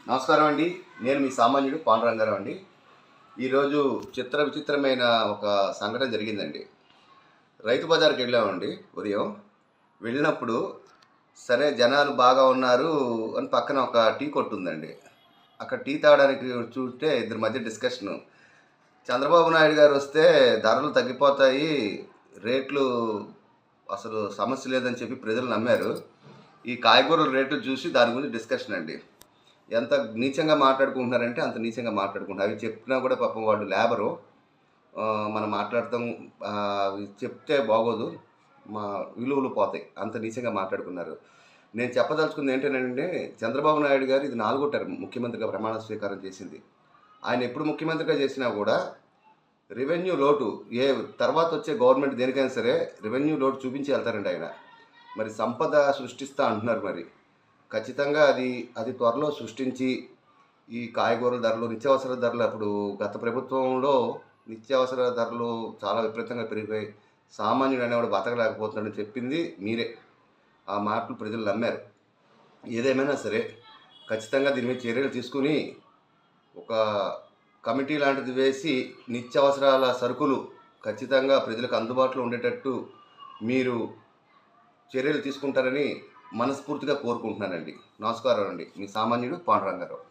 నమస్కారం అండి. నేను మీ సామాన్యుడు పాండురంగారావు అండి. ఈరోజు విచిత్రమైన ఒక సంఘటన జరిగిందండి. రైతు బజార్‌కి వెళ్ళామండి ఉదయం. వెళ్ళినప్పుడు సరే జనాలు బాగా ఉన్నారు అని పక్కన ఒక టీ కొట్టు ఉందండి. అక్కడ టీ తాగడానికి చూస్తే ఇద్దరి మధ్య డిస్కషను. చంద్రబాబు నాయుడు గారు వస్తే ధరలు తగ్గిపోతాయి, రేట్లు అసలు సమస్య లేదని చెప్పి ప్రజలు నమ్మారు. ఈ కాయగూరల రేట్లు చూసి దాని గురించి డిస్కషన్ అండి. ఎంత నీచంగా మాట్లాడుకుంటున్నారంటే అంత నీచంగా మాట్లాడుకుంటున్నారు. అవి చెప్పినా కూడా పాపం వాళ్ళు లేబరు. మనం మాట్లాడతాం, అవి చెప్తే బాగోదు. మా విలువలు పోతాయి. అంత నీచంగా మాట్లాడుకున్నారు. నేను చెప్పదలుచుకుంది ఏంటంటే, చంద్రబాబు నాయుడు గారు ఇది 4 టర్మ్ ముఖ్యమంత్రిగా ప్రమాణ స్వీకారం చేసింది. ఆయన ఎప్పుడు ముఖ్యమంత్రిగా చేసినా కూడా రెవెన్యూ లోటు ఏ తర్వాత వచ్చే గవర్నమెంట్ దేనికైనా సరే రెవెన్యూ లోటు చూపించి వెళ్తారండి ఆయన. మరి సంపద సృష్టిస్తా అంటున్నారు మరి. ఖచ్చితంగా అది త్వరలో సృష్టించి ఈ కాయగూరల ధరలు, నిత్యావసర ధరలు అప్పుడు గత ప్రభుత్వంలో నిత్యావసర ధరలు చాలా విపరీతంగా పెరిగిపోయి సామాన్యుడు అనేవాడు బతకలేకపోతున్నాడని చెప్పింది మీరే. ఆ మాటలు ప్రజలు నమ్మారు. ఏదేమైనా సరే ఖచ్చితంగా దీని మీద చర్యలు తీసుకుని ఒక కమిటీ లాంటిది వేసి నిత్యావసరాల సరుకులు ఖచ్చితంగా ప్రజలకు అందుబాటులో ఉండేటట్టు మీరు చర్యలు తీసుకుంటారని మనస్ఫూర్తిగా కోరుకుంటున్నానండి. నమస్కారం అండి. మీ సామాన్యుడు పాండురంగారావు.